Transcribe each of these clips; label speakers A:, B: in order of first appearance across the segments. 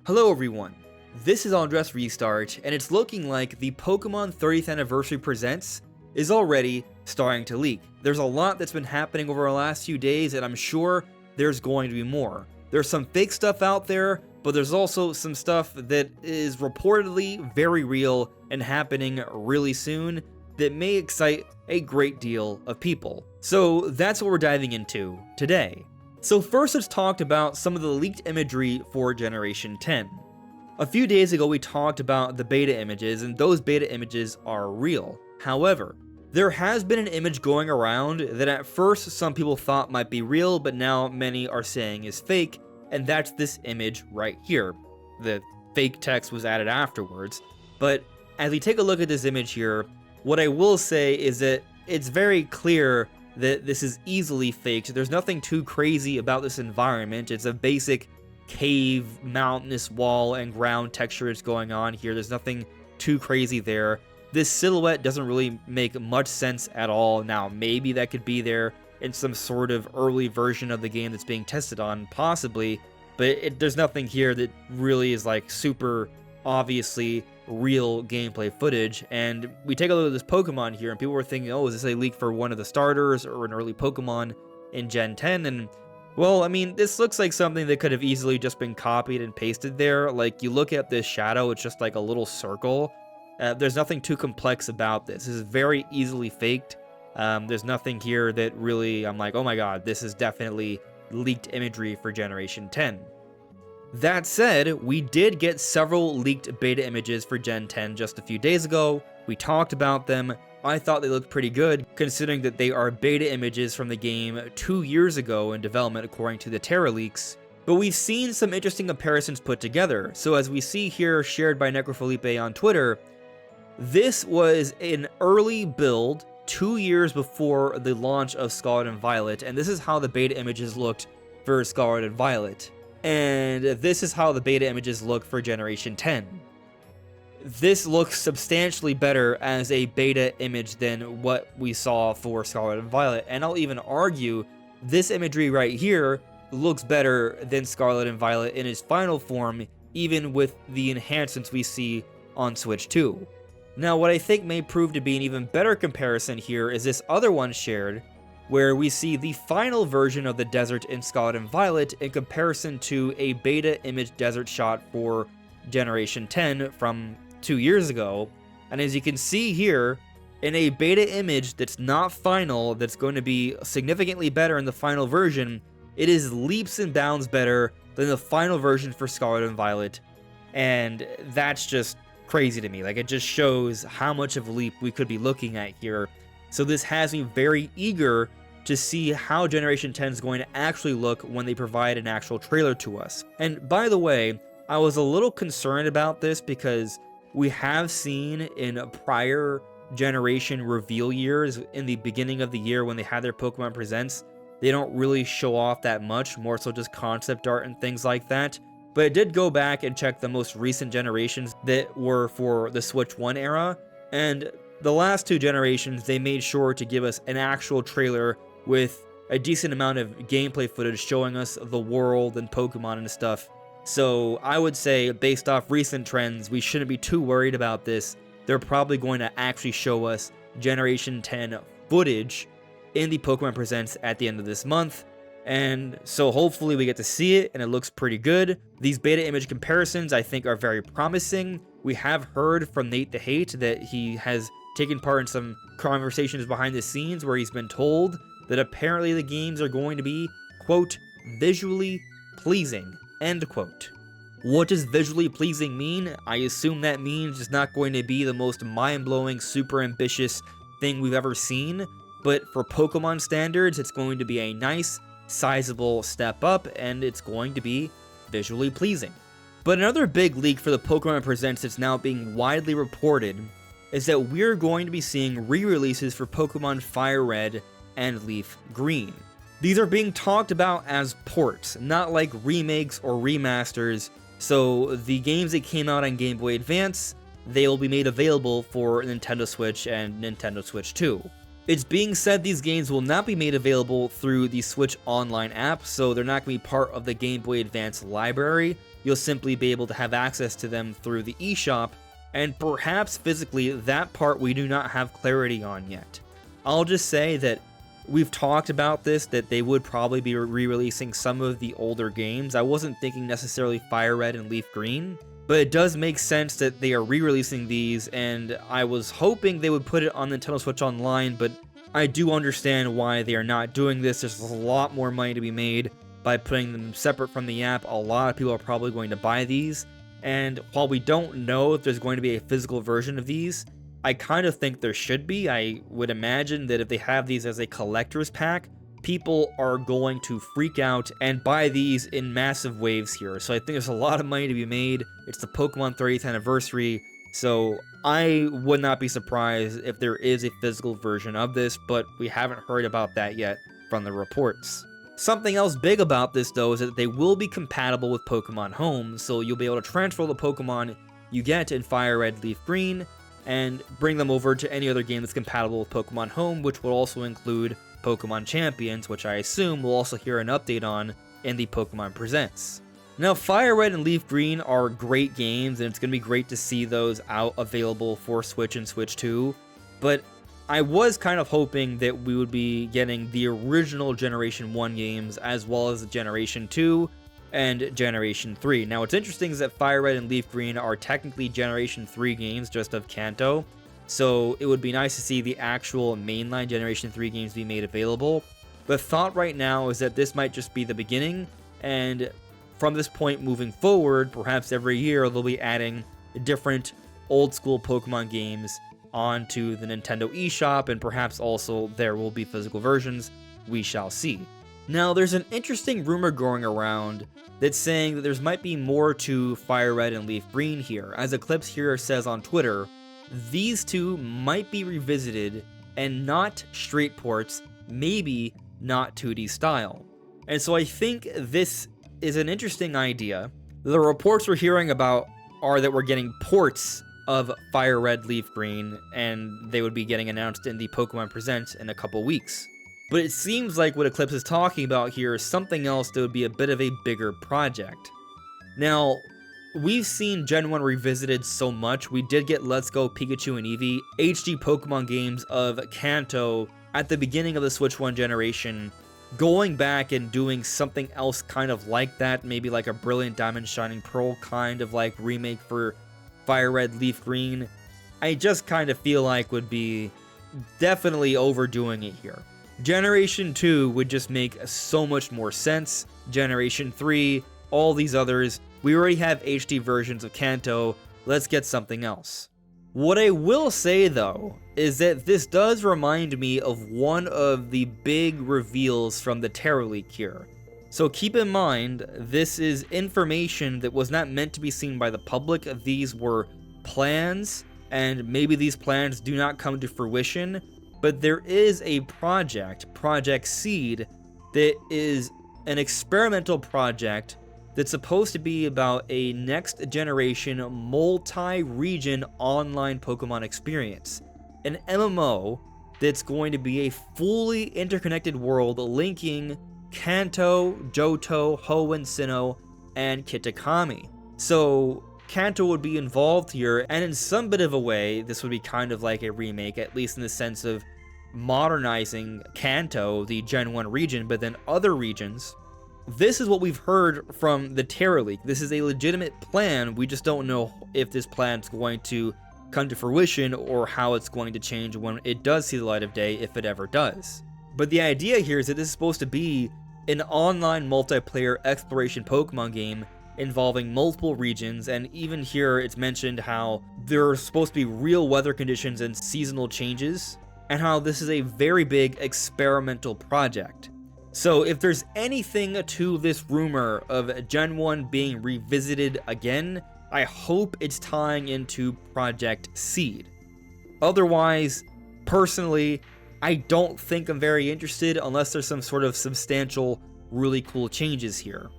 A: Hello everyone, this is Andres Restart, and it's looking like the Pokemon 30th Anniversary Presents is already starting to leak. There's a lot that's been happening over the last few days, and I'm sure there's going to be more. There's some fake stuff out there, but there's also some stuff that is reportedly very real and happening really soon that may excite a great deal of people. So that's what we're diving into today. So first, let's talk about some of the leaked imagery for Generation 10. A few days ago we talked about the beta images, and those beta images are real. However, there has been an image going around that at first some people thought might be real, but now many are saying is fake, and that's this image right here. The fake text was added afterwards, but as we take a look at this image here, what I will say is that it's very clear that this is easily faked. There's nothing too crazy about this environment. It's a basic cave, mountainous wall and ground texture that's going on here. There's nothing too crazy there. This silhouette doesn't really make much sense at all. Now, maybe that could be there in some sort of early version of the game that's being tested on, possibly, but there's nothing here that really is like super obviously real gameplay footage. And we take a look at this Pokemon here, and people were thinking, oh, is this a leak for one of the starters or an early Pokemon in Gen 10? And well, I mean, this looks like something that could have easily just been copied and pasted there. Like, you look at this shadow, it's just like a little circle. There's nothing too complex about this. This is very easily faked. There's nothing here that really, I'm like, oh my god, this is definitely leaked imagery for Generation 10. That said, we did get several leaked beta images for Gen 10 just a few days ago. We talked about them. I thought they looked pretty good, considering that they are beta images from the game 2 years ago in development according to the Terra leaks. But we've seen some interesting comparisons put together. So as we see here, shared by Necrofelipe on Twitter, this was an early build 2 years before the launch of Scarlet and Violet, and this is how the beta images looked for Scarlet and Violet. And this is how the beta images look for Generation 10. This looks substantially better as a beta image than what we saw for Scarlet and Violet, and I'll even argue this imagery right here looks better than Scarlet and Violet in its final form, even with the enhancements we see on Switch 2. Now, what I think may prove to be an even better comparison here is this other one shared, where we see the final version of the desert in Scarlet and Violet in comparison to a beta image desert shot for Generation 10 from 2 years ago. And as you can see here, in a beta image that's not final, that's going to be significantly better in the final version, it is leaps and bounds better than the final version for Scarlet and Violet. And that's just crazy to me. Like, it just shows how much of a leap we could be looking at here. So this has me very eager to see how Generation 10 is going to actually look when they provide an actual trailer to us. And by the way, I was a little concerned about this because we have seen in prior generation reveal years, in the beginning of the year when they had their Pokemon Presents, they don't really show off that much, more so just concept art and things like that. But I did go back and check the most recent generations that were for the Switch 1 era, and the last 2 generations, they made sure to give us an actual trailer with a decent amount of gameplay footage showing us the world and Pokemon and stuff. So I would say, based off recent trends, we shouldn't be too worried about this. They're probably going to actually show us Generation 10 footage in the Pokemon Presents at the end of this month. And so hopefully we get to see it, and it looks pretty good. These beta image comparisons, I think, are very promising. We have heard from Nate the Hate that he has taken part in some conversations behind the scenes where he's been told that apparently the games are going to be, quote, visually pleasing, end quote. What does visually pleasing mean? I assume that means it's not going to be the most mind-blowing, super ambitious thing we've ever seen, but for Pokemon standards, it's going to be a nice, sizable step up, and it's going to be visually pleasing. But another big leak for the Pokemon Presents that's now being widely reported is that we're going to be seeing re-releases for Pokemon Fire Red and Leaf Green. These are being talked about as ports, not like remakes or remasters, so the games that came out on Game Boy Advance, they will be made available for Nintendo Switch and Nintendo Switch 2. It's being said these games will not be made available through the Switch Online app, so they're not going to be part of the Game Boy Advance library. You'll simply be able to have access to them through the eShop, and perhaps physically, that part we do not have clarity on yet. I'll just say that we've talked about this, that they would probably be re-releasing some of the older games. I wasn't thinking necessarily Fire Red and Leaf Green, but it does make sense that they are re-releasing these, and I was hoping they would put it on Nintendo Switch Online, but I do understand why they are not doing this. There's a lot more money to be made by putting them separate from the app. A lot of people are probably going to buy these, and while we don't know if there's going to be a physical version of these, I kind of think there should be. I would imagine that if they have these as a collector's pack, people are going to freak out and buy these in massive waves here. So I think there's a lot of money to be made. It's the Pokemon 30th anniversary, so I would not be surprised if there is a physical version of this, but we haven't heard about that yet from the reports. Something else big about this, though, is that they will be compatible with Pokemon Home, so you'll be able to transfer the Pokemon you get in Fire Red, Leaf Green, and bring them over to any other game that's compatible with Pokemon Home, which will also include Pokemon Champions, which I assume we'll also hear an update on in the Pokemon Presents. Now, Fire Red and Leaf Green are great games, and it's going to be great to see those out available for Switch and Switch 2, but I was kind of hoping that we would be getting the original Generation 1 games as well as the Generation 2 and Generation 3. Now, what's interesting is that Fire Red and Leaf Green are technically Generation 3 games just of Kanto, so it would be nice to see the actual mainline Generation 3 games be made available. The thought right now is that this might just be the beginning, and from this point moving forward, perhaps every year they'll be adding different old school Pokemon games onto the Nintendo eShop, and perhaps also there will be physical versions. We shall see. Now, there's an interesting rumor going around that's saying that there might be more to Fire Red and Leaf Green here. As Eclipse here says on Twitter, these two might be revisited and not straight ports, maybe not 2D style. And so I think this is an interesting idea. The reports we're hearing about are that we're getting ports of Fire Red, Leaf Green, and they would be getting announced in the Pokemon Presents in a couple weeks. But it seems like what Eclipse is talking about here is something else that would be a bit of a bigger project. Now, we've seen Gen 1 revisited so much. We did get Let's Go Pikachu and Eevee, HD Pokemon games of Kanto at the beginning of the Switch 1 generation. Going back and doing something else kind of like that, maybe like a Brilliant Diamond Shining Pearl kind of like remake for Fire Red, Leaf Green, I just kind of feel like would be definitely overdoing it here. Generation 2 would just make so much more sense. Generation 3, all these others, we already have HD versions of Kanto, let's get something else. What I will say though, is that this does remind me of one of the big reveals from the Terra Leak here. So keep in mind, this is information that was not meant to be seen by the public. These were plans, and maybe these plans do not come to fruition, but there is a project, Project Seed, that is an experimental project that's supposed to be about a next generation multi-region online Pokemon experience. An MMO that's going to be a fully interconnected world linking Kanto, Johto, Hoenn, Sinnoh, and Kitakami. So Kanto would be involved here, and in some bit of a way, this would be kind of like a remake, at least in the sense of modernizing Kanto, the Gen 1 region, but then other regions. This is what we've heard from the Terra Leak. This is a legitimate plan. We just don't know if this plan is going to come to fruition or how it's going to change when it does see the light of day, if it ever does. But the idea here is that this is supposed to be an online multiplayer exploration Pokemon game involving multiple regions, and even here it's mentioned how there are supposed to be real weather conditions and seasonal changes, and how this is a very big experimental project. So if there's anything to this rumor of Gen 1 being revisited again, I hope it's tying into Project Seed. Otherwise, personally, I don't think I'm very interested unless there's some sort of substantial, really cool changes here.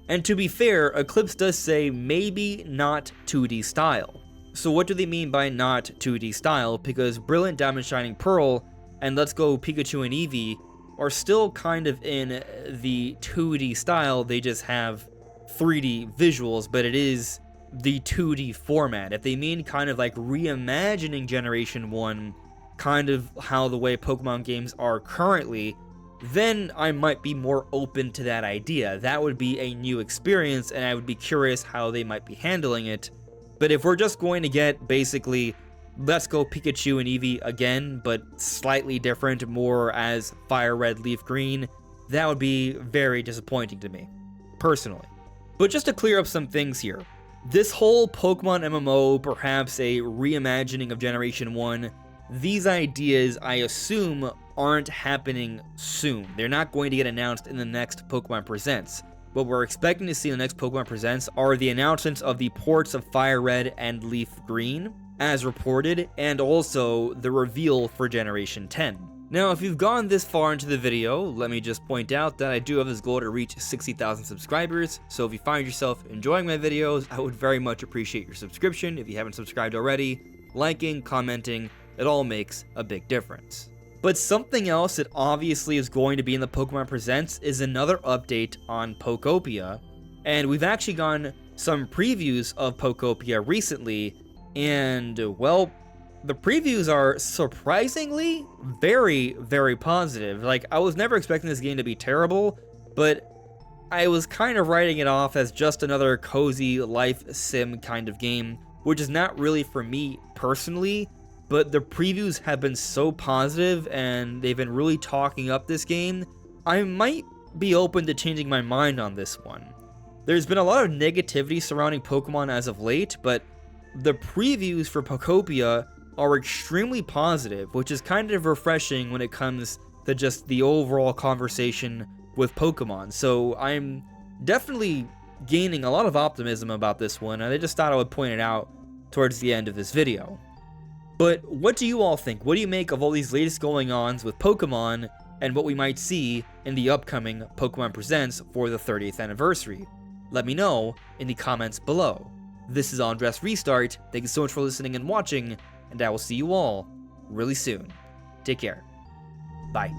A: And to be fair, Eclipse does say maybe not 2D style. So what do they mean by not 2D style? Because Brilliant Diamond Shining Pearl and Let's Go Pikachu and Eevee are still kind of in the 2D style. They just have 3D visuals, but it is the 2D format. If they mean kind of like reimagining Generation 1, kind of how the way Pokemon games are currently, then I might be more open to that idea. That would be a new experience, and I would be curious how they might be handling it. But if we're just going to get basically Let's Go Pikachu and Eevee again, but slightly different, more as Fire Red, Leaf Green, that would be very disappointing to me, personally. But just to clear up some things here, this whole Pokemon MMO, perhaps a reimagining of Generation 1, these ideas, I assume, aren't happening soon. They're not going to get announced in the next Pokemon Presents. What we're expecting to see in the next Pokemon Presents are the announcements of the ports of Fire Red and Leaf Green, as reported, and also the reveal for Generation 10. Now, if you've gone this far into the video, let me just point out that I do have this goal to reach 60,000 subscribers, so if you find yourself enjoying my videos, I would very much appreciate your subscription if you haven't subscribed already. Liking, commenting, it all makes a big difference. But something else that obviously is going to be in the Pokemon Presents is another update on Pokopia, and we've actually gotten some previews of Pokopia recently, and, well, the previews are surprisingly very, very positive. Like, I was never expecting this game to be terrible, but I was kind of writing it off as just another cozy life sim kind of game, which is not really for me personally, but the previews have been so positive and they've been really talking up this game, I might be open to changing my mind on this one. There's been a lot of negativity surrounding Pokemon as of late, but the previews for Pokopia are extremely positive, which is kind of refreshing when it comes to just the overall conversation with Pokemon. So I'm definitely gaining a lot of optimism about this one, and I just thought I would point it out towards the end of this video. But what do you all think? What do you make of all these latest going-ons with Pokemon and what we might see in the upcoming Pokemon Presents for the 30th anniversary? Let me know in the comments below. This is Andres Restart. Thank you so much for listening and watching, and I will see you all really soon. Take care. Bye.